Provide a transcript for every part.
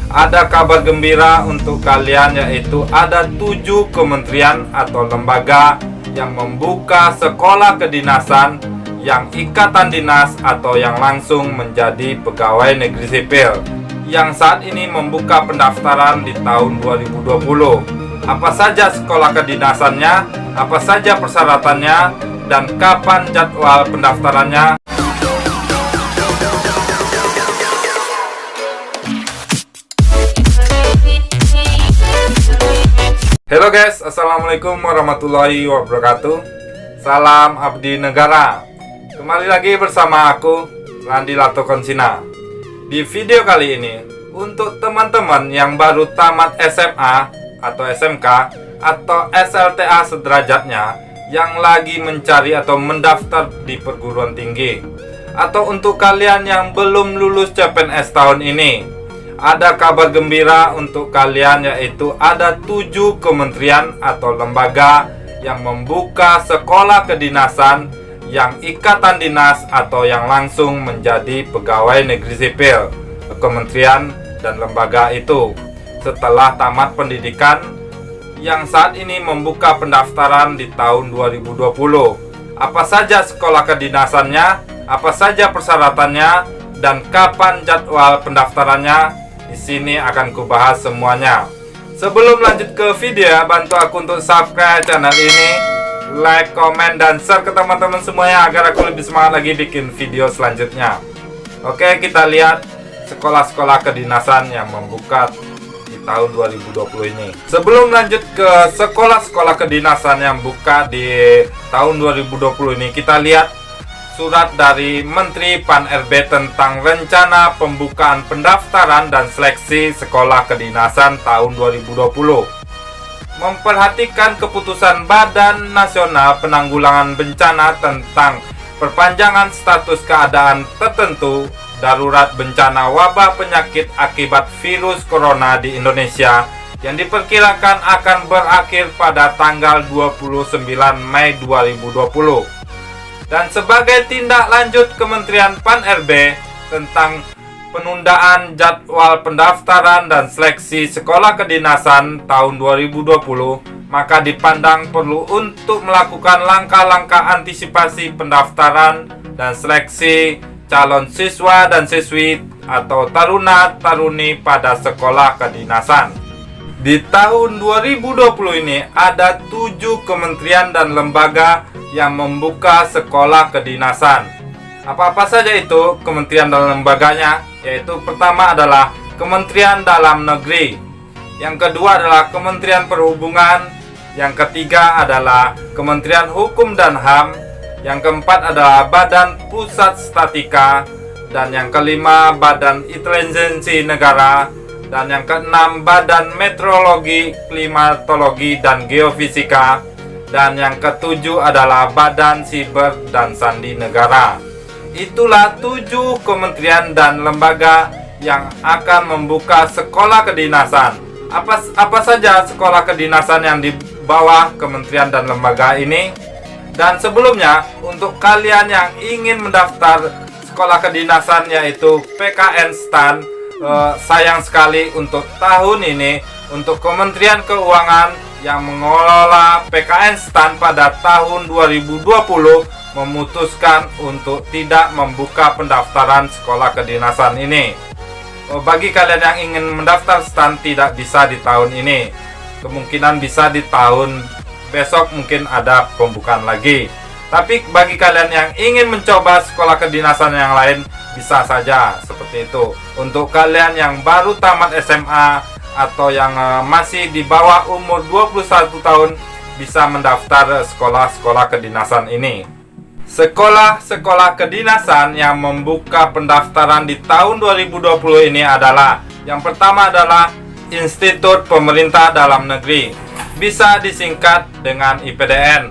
Ada kabar gembira untuk kalian, yaitu ada 7 kementerian atau lembaga yang membuka sekolah kedinasan yang ikatan dinas atau yang langsung menjadi pegawai negeri sipil, yang saat ini membuka pendaftaran di tahun 2020. Apa saja sekolah kedinasannya, apa saja persyaratannya, dan kapan jadwal pendaftarannya. Halo guys, assalamualaikum warahmatullahi wabarakatuh. Salam abdi negara. Kembali lagi bersama aku, Randi Latokonsina. Di video kali ini, untuk teman-teman yang baru tamat SMA atau SMK atau SLTA sederajatnya, yang lagi mencari atau mendaftar di perguruan tinggi, atau untuk kalian yang belum lulus CPNS tahun ini, ada kabar gembira untuk kalian, yaitu ada 7 kementerian atau lembaga yang membuka sekolah kedinasan yang ikatan dinas atau yang langsung menjadi pegawai negeri sipil kementerian dan lembaga itu setelah tamat pendidikan, yang saat ini membuka pendaftaran di tahun 2020. Apa saja sekolah kedinasannya, apa saja persyaratannya, dan kapan jadwal pendaftarannya, di sini akan kubahas semuanya. Sebelum lanjut ke video, bantu aku untuk subscribe channel ini, like, komen, dan share ke teman-teman semuanya agar aku lebih semangat lagi bikin video selanjutnya. Oke, kita lihat sekolah-sekolah kedinasan yang membuka di tahun 2020 ini. Sebelum lanjut ke sekolah-sekolah kedinasan yang buka di tahun 2020 ini, kita lihat surat dari Menteri Pan-RB tentang rencana pembukaan pendaftaran dan seleksi sekolah kedinasan tahun 2020. Memperhatikan keputusan Badan Nasional Penanggulangan Bencana tentang perpanjangan status keadaan tertentu darurat bencana wabah penyakit akibat virus corona di Indonesia yang diperkirakan akan berakhir pada tanggal 29 Mei 2020. Dan sebagai tindak lanjut Kementerian Pan-RB tentang penundaan jadwal pendaftaran dan seleksi sekolah kedinasan tahun 2020, maka dipandang perlu untuk melakukan langkah-langkah antisipasi pendaftaran dan seleksi calon siswa dan siswi atau taruna-taruni pada sekolah kedinasan. Di tahun 2020 ini ada 7 kementerian dan lembaga yang membuka sekolah kedinasan. Apa-apa saja itu kementerian dan lembaganya? Yaitu pertama adalah Kementerian Dalam Negeri, yang kedua adalah Kementerian Perhubungan, yang ketiga adalah Kementerian Hukum dan HAM, yang keempat adalah Badan Pusat Statistika, dan yang kelima Badan Intelijensi Negara, dan yang keenam Badan Meteorologi, Klimatologi, dan Geofisika, dan yang ketujuh adalah Badan Siber dan Sandi Negara. Itulah 7 kementerian dan lembaga yang akan membuka sekolah kedinasan. Apa saja sekolah kedinasan yang di bawah kementerian dan lembaga ini? Dan sebelumnya, untuk kalian yang ingin mendaftar sekolah kedinasan yaitu PKN STAN, sayang sekali untuk tahun ini untuk Kementerian Keuangan yang mengelola PKN STAN pada tahun 2020 memutuskan untuk tidak membuka pendaftaran sekolah kedinasan ini. Bagi kalian yang ingin mendaftar STAN, tidak bisa di tahun ini. Kemungkinan bisa di tahun besok, mungkin ada pembukaan lagi. Tapi bagi kalian yang ingin mencoba sekolah kedinasan yang lain, bisa saja seperti itu. Untuk kalian yang baru tamat SMA atau yang masih di bawah umur 21 tahun, bisa mendaftar sekolah-sekolah kedinasan ini. Sekolah-sekolah kedinasan yang membuka pendaftaran di tahun 2020 ini adalah, yang pertama adalah Institut Pemerintah Dalam Negeri, bisa disingkat dengan IPDN.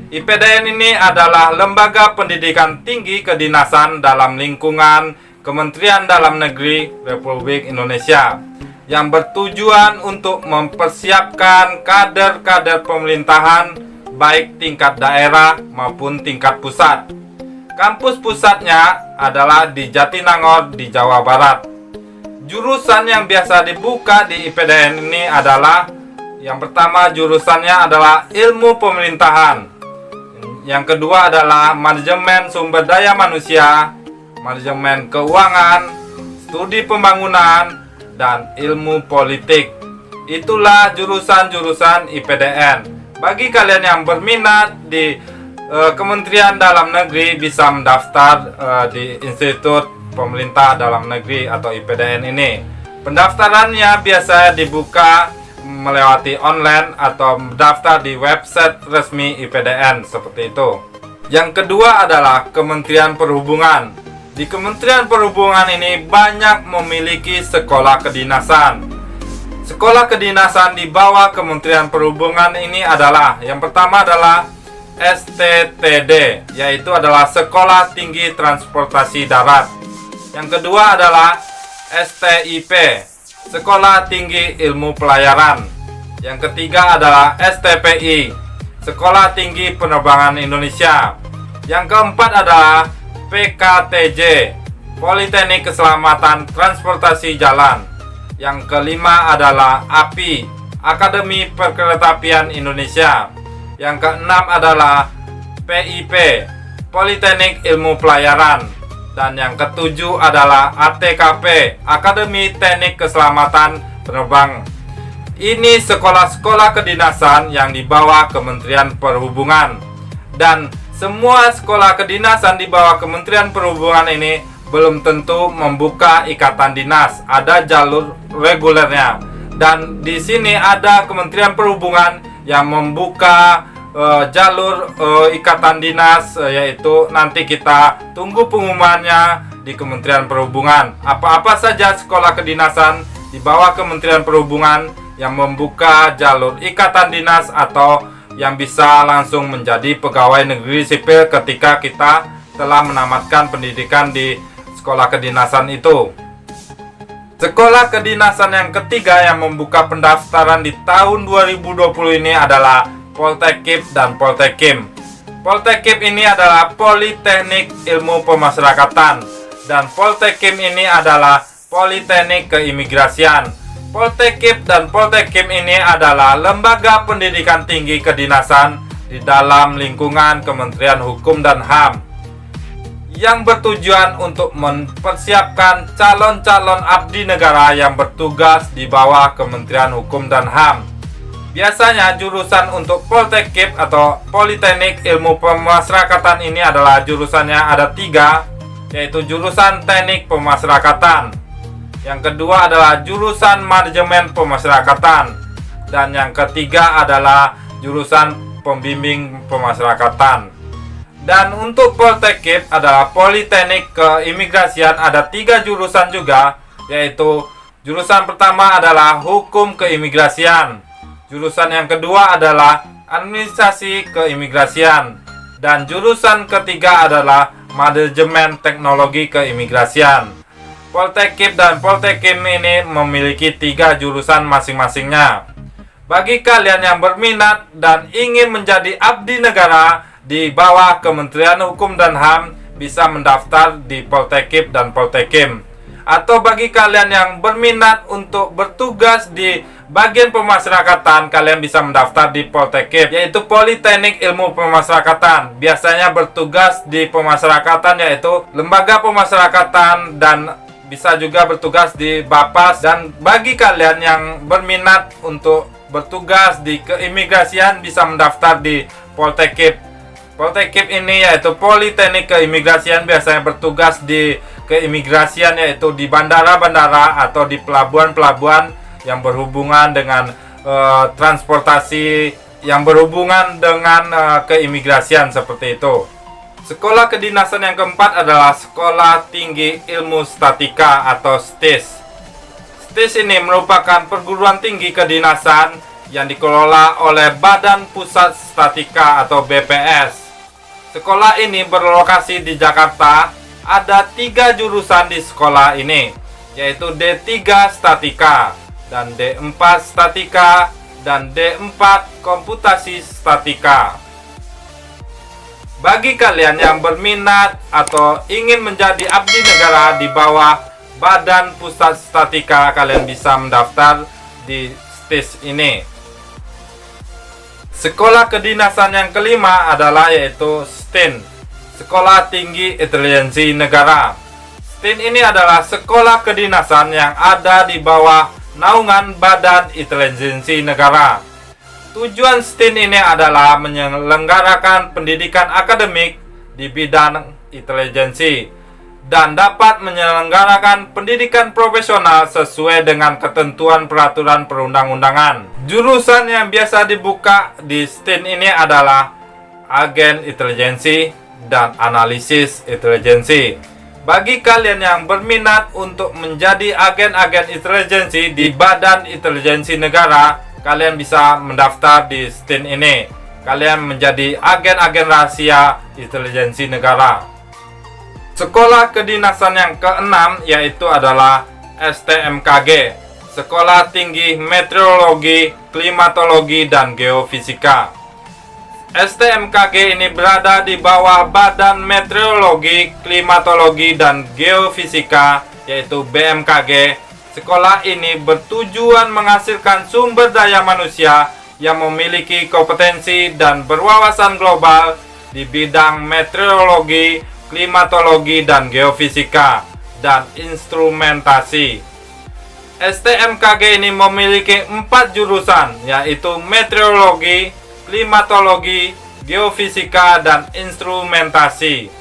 IPDN ini adalah lembaga pendidikan tinggi kedinasan dalam lingkungan Kementerian Dalam Negeri Republik Indonesia, yang bertujuan untuk mempersiapkan kader-kader pemerintahan baik tingkat daerah maupun tingkat pusat. Kampus pusatnya adalah di Jatinangor di Jawa Barat. Jurusan yang biasa dibuka di IPDN ini adalah, yang pertama jurusannya adalah ilmu pemerintahan. Yang kedua adalah manajemen sumber daya manusia, manajemen keuangan, studi pembangunan, dan ilmu politik. Itulah jurusan-jurusan IPDN. Bagi kalian yang berminat di Kementerian Dalam Negeri bisa mendaftar di Institut Pemerintah Dalam Negeri atau IPDN ini. Pendaftarannya biasa dibuka melewati online atau mendaftar di website resmi IPDN seperti itu. Yang kedua adalah Kementerian Perhubungan. Di Kementerian Perhubungan ini banyak memiliki sekolah kedinasan. Sekolah kedinasan di bawah Kementerian Perhubungan ini adalah, yang pertama adalah STTD, yaitu adalah Sekolah Tinggi Transportasi Darat. Yang kedua adalah STIP, Sekolah Tinggi Ilmu Pelayaran. Yang ketiga adalah STPI, Sekolah Tinggi Penerbangan Indonesia. Yang keempat adalah PKTJ, Politeknik Keselamatan Transportasi Jalan. Yang kelima adalah API, Akademi Perkeretaapian Indonesia. Yang keenam adalah PIP, Politeknik Ilmu Pelayaran. Dan yang ketujuh adalah ATKP, Akademi Teknik Keselamatan Penerbang. Ini sekolah-sekolah kedinasan yang di bawah Kementerian Perhubungan. Dan semua sekolah kedinasan di bawah Kementerian Perhubungan ini belum tentu membuka ikatan dinas, ada jalur regulernya. Dan di sini ada Kementerian Perhubungan yang membuka jalur ikatan dinas, yaitu nanti kita tunggu pengumumannya di Kementerian Perhubungan. Apa-apa saja sekolah kedinasan di bawah Kementerian Perhubungan yang membuka jalur ikatan dinas atau yang bisa langsung menjadi pegawai negeri sipil ketika kita telah menamatkan pendidikan di sekolah kedinasan itu. Sekolah kedinasan yang ketiga yang membuka pendaftaran di tahun 2020 ini adalah Poltekip dan Poltekim. Poltekip ini adalah Politeknik Ilmu Pemasyarakatan dan Poltekim ini adalah Politeknik Keimigrasian. Poltekip dan Poltekim ini adalah lembaga pendidikan tinggi kedinasan di dalam lingkungan Kementerian Hukum dan HAM yang bertujuan untuk mempersiapkan calon-calon abdi negara yang bertugas di bawah Kementerian Hukum dan HAM. Biasanya jurusan untuk Poltekip atau Politeknik Ilmu Pemasyarakatan ini adalah jurusannya ada 3, yaitu jurusan Teknik Pemasyarakatan. Yang kedua adalah jurusan Manajemen Pemasyarakatan. Dan yang ketiga adalah jurusan Pembimbing Pemasyarakatan. Dan untuk Poltekip adalah Politeknik Keimigrasian, ada 3 jurusan juga, yaitu jurusan pertama adalah Hukum Keimigrasian. Jurusan yang kedua adalah Administrasi Keimigrasian. Dan jurusan ketiga adalah Manajemen Teknologi Keimigrasian. Poltekip dan Poltekim ini memiliki 3 jurusan masing-masingnya. Bagi kalian yang berminat dan ingin menjadi abdi negara di bawah Kementerian Hukum dan HAM, bisa mendaftar di Poltekip dan Poltekim. Atau bagi kalian yang berminat untuk bertugas di bagian pemasyarakatan, kalian bisa mendaftar di Poltekip, yaitu Politeknik Ilmu Pemasyarakatan. Biasanya bertugas di pemasyarakatan, yaitu lembaga pemasyarakatan, dan bisa juga bertugas di Bapas. Dan bagi kalian yang berminat untuk bertugas di keimigrasian, bisa mendaftar di Poltekip. Poltekip ini yaitu Politeknik Keimigrasian, biasanya bertugas di keimigrasian, yaitu di bandara-bandara atau di pelabuhan-pelabuhan yang berhubungan dengan transportasi, yang berhubungan dengan keimigrasian seperti itu. Sekolah kedinasan yang keempat adalah Sekolah Tinggi Ilmu Statika atau STIS. STIS ini merupakan perguruan tinggi kedinasan yang dikelola oleh Badan Pusat Statika atau BPS. Sekolah ini berlokasi di Jakarta. Ada 3 jurusan di sekolah ini, yaitu D3 Statika, dan D4 Statika, dan D4 Komputasi Statika. Bagi kalian yang berminat atau ingin menjadi abdi negara di bawah Badan Pusat Statistika, kalian bisa mendaftar di STIS ini. Sekolah kedinasan yang kelima adalah yaitu STIN, Sekolah Tinggi Intelijensi Negara. STIN ini adalah sekolah kedinasan yang ada di bawah naungan Badan Intelijensi Negara. Tujuan STIN ini adalah menyelenggarakan pendidikan akademik di bidang intelijensi dan dapat menyelenggarakan pendidikan profesional sesuai dengan ketentuan peraturan perundang-undangan. Jurusan yang biasa dibuka di STIN ini adalah agen intelijensi dan analisis intelijensi. Bagi kalian yang berminat untuk menjadi agen-agen intelijensi di Badan Intelijensi Negara, kalian bisa mendaftar di STIN ini. Kalian menjadi agen-agen rahasia intelijensi negara. Sekolah kedinasan yang keenam yaitu adalah STMKG, Sekolah Tinggi Meteorologi, Klimatologi, dan Geofisika. STMKG ini berada di bawah Badan Meteorologi, Klimatologi, dan Geofisika, yaitu BMKG. Sekolah ini bertujuan menghasilkan sumber daya manusia yang memiliki kompetensi dan berwawasan global di bidang meteorologi, klimatologi, dan geofisika, dan instrumentasi. STMKG ini memiliki 4 jurusan, yaitu meteorologi, klimatologi, geofisika, dan instrumentasi.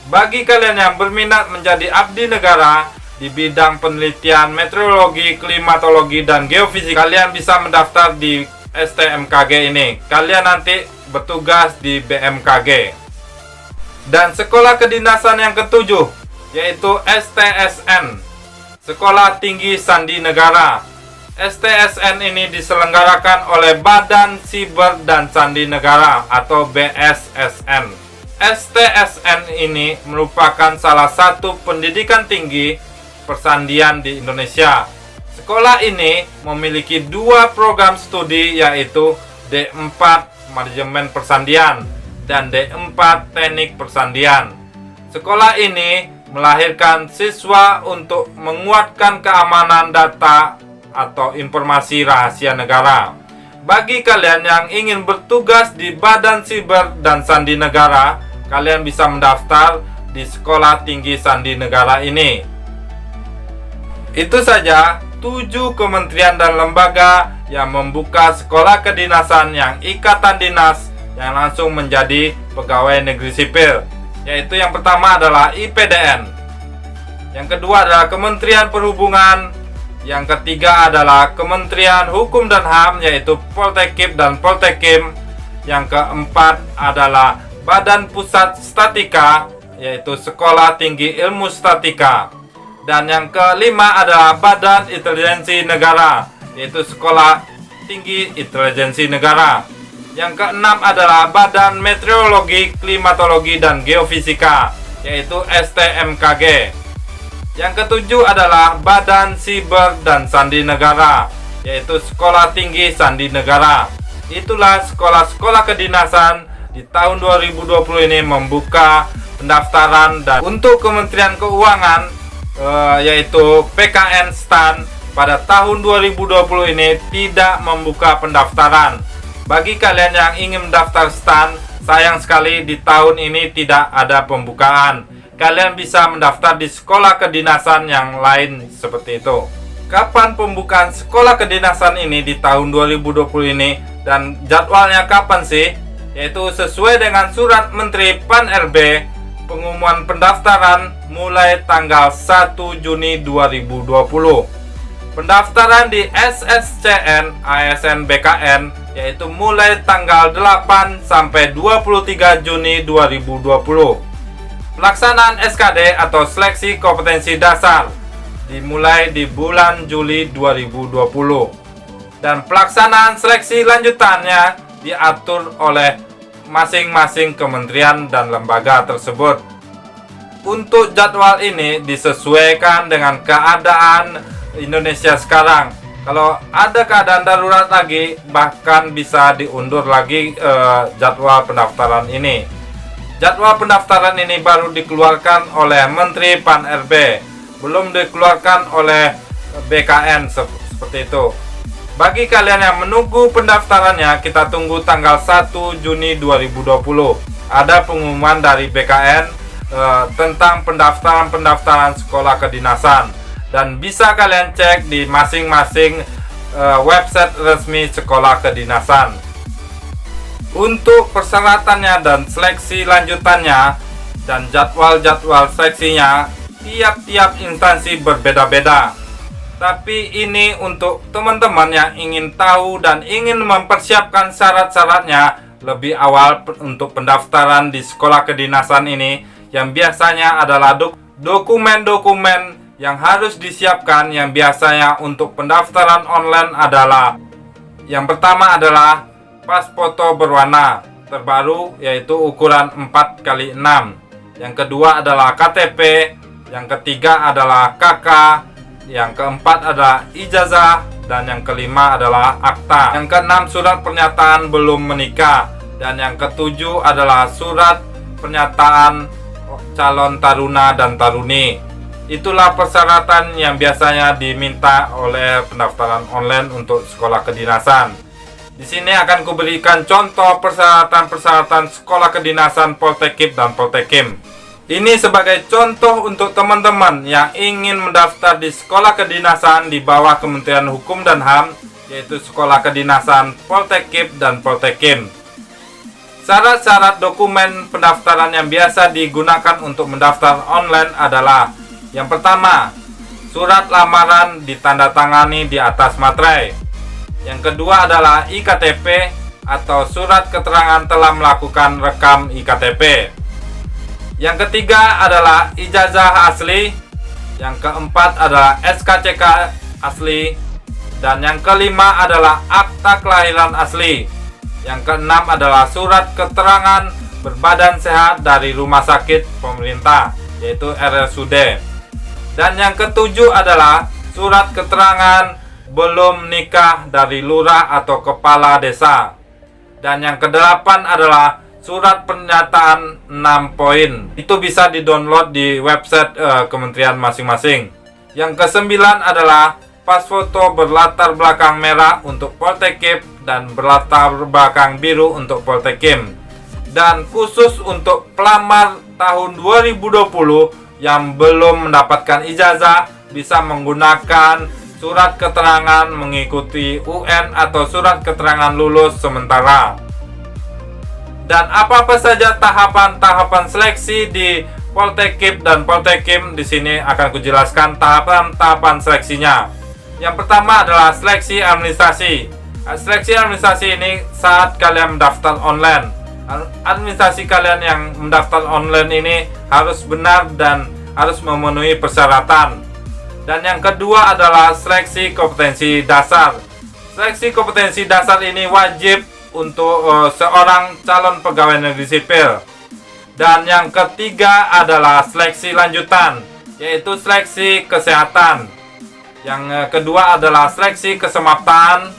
Bagi kalian yang berminat menjadi abdi negara di bidang penelitian meteorologi, klimatologi, dan geofisika, kalian bisa mendaftar di STMKG ini. Kalian nanti bertugas di BMKG. Dan sekolah kedinasan yang ketujuh yaitu STSN, Sekolah Tinggi Sandi Negara. STSN ini diselenggarakan oleh Badan Siber dan Sandi Negara atau BSSN. STSN ini merupakan salah satu pendidikan tinggi persandian di Indonesia. Sekolah ini memiliki 2 program studi yaitu D4 Manajemen Persandian dan D4 Teknik Persandian. Sekolah ini melahirkan siswa untuk menguatkan keamanan data atau informasi rahasia negara. Bagi kalian yang ingin bertugas di Badan Siber dan Sandi Negara, kalian bisa mendaftar di Sekolah Tinggi Sandi Negara ini. Itu saja 7 kementerian dan lembaga yang membuka sekolah kedinasan yang ikatan dinas yang langsung menjadi pegawai negeri sipil, yaitu yang pertama adalah IPDN, yang kedua adalah Kementerian Perhubungan, yang ketiga adalah Kementerian Hukum dan HAM, yaitu Poltekip dan Poltekim, yang keempat adalah Badan Pusat Statistika, yaitu Sekolah Tinggi Ilmu Statistika, dan yang kelima adalah Badan Intelijensi Negara, yaitu Sekolah Tinggi Intelijensi Negara. Yang keenam adalah Badan Meteorologi, Klimatologi, dan Geofisika, yaitu STMKG. Yang ketujuh adalah Badan Siber dan Sandi Negara, yaitu Sekolah Tinggi Sandi Negara. Itulah sekolah-sekolah kedinasan di tahun 2020 ini membuka pendaftaran. Dan untuk Kementerian Keuangan yaitu PKN STAN pada tahun 2020 ini tidak membuka pendaftaran. Bagi kalian yang ingin mendaftar STAN, sayang sekali di tahun ini tidak ada pembukaan. Kalian bisa mendaftar di sekolah kedinasan yang lain seperti itu. Kapan pembukaan sekolah kedinasan ini di tahun 2020 ini dan jadwalnya kapan sih? Yaitu sesuai dengan surat Menteri Pan-RB, pengumuman pendaftaran mulai tanggal 1 Juni 2020. Pendaftaran di SSCN, ASN, BKN yaitu mulai tanggal 8 sampai 23 Juni 2020. Pelaksanaan SKD atau Seleksi Kompetensi Dasar dimulai di bulan Juli 2020. Dan pelaksanaan seleksi lanjutannya diatur oleh masing-masing kementerian dan lembaga tersebut. Untuk jadwal ini disesuaikan dengan keadaan Indonesia sekarang. Kalau ada keadaan darurat lagi, bahkan bisa diundur lagi jadwal pendaftaran ini. Jadwal pendaftaran ini baru dikeluarkan oleh Menteri Pan-RB belum dikeluarkan oleh BKN seperti itu. Bagi kalian yang menunggu pendaftarannya, kita tunggu tanggal 1 Juni 2020. Ada pengumuman dari BKN tentang pendaftaran sekolah kedinasan, dan bisa kalian cek di masing-masing website resmi sekolah kedinasan. Untuk persyaratannya dan seleksi lanjutannya dan jadwal-jadwal seleksinya, tiap-tiap instansi berbeda-beda. Tapi ini untuk teman-teman yang ingin tahu dan ingin mempersiapkan syarat-syaratnya lebih awal untuk pendaftaran di sekolah kedinasan ini, yang biasanya adalah dokumen-dokumen yang harus disiapkan. Yang biasanya untuk pendaftaran online adalah, yang pertama adalah pas foto berwarna terbaru, yaitu ukuran 4x6. Yang kedua adalah KTP. Yang ketiga adalah KK. Yang keempat adalah ijazah, dan yang kelima adalah akta. Yang keenam, surat pernyataan belum menikah, dan yang ketujuh adalah surat pernyataan calon taruna dan taruni. Itulah persyaratan yang biasanya diminta oleh pendaftaran online untuk sekolah kedinasan. Di sini akan kuberikan contoh persyaratan-persyaratan sekolah kedinasan Poltekkip dan Poltekkим. Ini sebagai contoh untuk teman-teman yang ingin mendaftar di sekolah kedinasan di bawah Kementerian Hukum dan HAM, yaitu sekolah kedinasan Poltekkip dan Poltekkim. Syarat-syarat dokumen pendaftaran yang biasa digunakan untuk mendaftar online adalah, yang pertama, surat lamaran ditandatangani di atas materai. Yang kedua adalah IKTP atau surat keterangan telah melakukan rekam IKTP. Yang ketiga adalah ijazah asli. Yang keempat adalah SKCK asli. Dan yang kelima adalah akta kelahiran asli. Yang keenam adalah surat keterangan berbadan sehat dari rumah sakit pemerintah, yaitu RSUD. Dan yang ketujuh adalah surat keterangan belum nikah dari lurah atau kepala desa. Dan yang kedelapan adalah surat pernyataan 6 poin. Itu bisa di-download di website kementerian masing-masing. Yang kesembilan adalah pas foto berlatar belakang merah untuk Poltekkip dan berlatar belakang biru untuk Poltekkим. Dan khusus untuk pelamar tahun 2020 yang belum mendapatkan ijazah, bisa menggunakan surat keterangan mengikuti UN atau surat keterangan lulus sementara. Dan apa-apa saja tahapan-tahapan seleksi di Poltekkip dan Poltekkим, di sini akan kujelaskan tahapan-tahapan seleksinya. Yang pertama adalah seleksi administrasi. Seleksi administrasi ini saat kalian mendaftar online. Administrasi kalian yang mendaftar online ini harus benar dan harus memenuhi persyaratan. Dan yang kedua adalah seleksi kompetensi dasar. Seleksi kompetensi dasar ini wajib untuk seorang calon pegawai negeri sipil. Dan yang ketiga adalah seleksi lanjutan, yaitu seleksi kesehatan. Yang kedua adalah seleksi kesemaptan.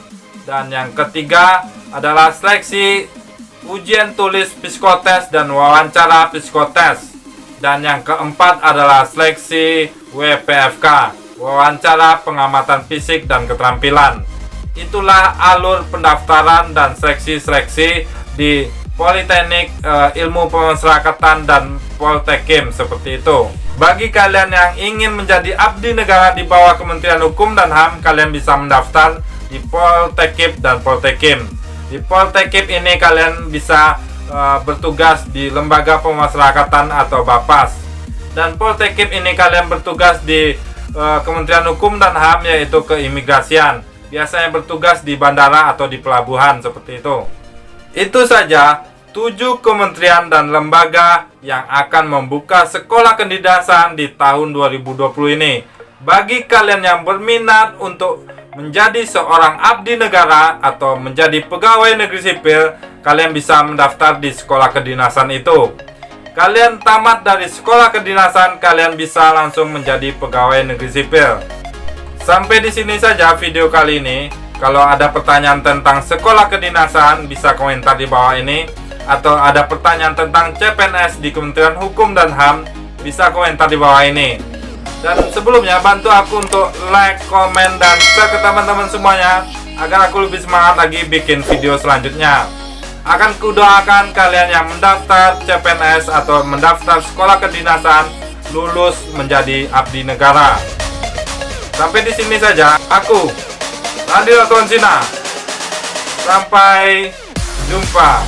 Dan yang ketiga adalah seleksi ujian tulis psikotes dan wawancara psikotes. Dan yang keempat adalah seleksi WPFK, wawancara pengamatan fisik dan keterampilan. Itulah alur pendaftaran dan seleksi-seleksi di Politeknik Ilmu Pemasyarakatan dan Poltekkim, seperti itu. Bagi kalian yang ingin menjadi abdi negara di bawah Kementerian Hukum dan HAM, kalian bisa mendaftar di Poltekkip dan Poltekkim. Di Poltekkip ini kalian bisa bertugas di Lembaga Pemasyarakatan atau Bapas. Dan Poltekkip ini kalian bertugas di Kementerian Hukum dan HAM, yaitu keimigrasian. Biasanya bertugas di bandara atau di pelabuhan, seperti itu. Itu saja 7 kementerian dan lembaga yang akan membuka sekolah kedinasan di tahun 2020 ini. Bagi kalian yang berminat untuk menjadi seorang abdi negara atau menjadi pegawai negeri sipil, kalian bisa mendaftar di sekolah kedinasan itu. Kalian tamat dari sekolah kedinasan, kalian bisa langsung menjadi pegawai negeri sipil. Sampai di sini saja video kali ini. Kalau ada pertanyaan tentang sekolah kedinasan, bisa komentar di bawah ini. Atau ada pertanyaan tentang CPNS di Kementerian Hukum dan HAM, bisa komentar di bawah ini. Dan sebelumnya bantu aku untuk like, komen, dan share ke teman-teman semuanya agar aku lebih semangat lagi bikin video selanjutnya. Akan kudoakan kalian yang mendaftar CPNS atau mendaftar sekolah kedinasan lulus menjadi abdi negara. Sampai di sini saja aku, Randi Latukonsina. Sampai jumpa.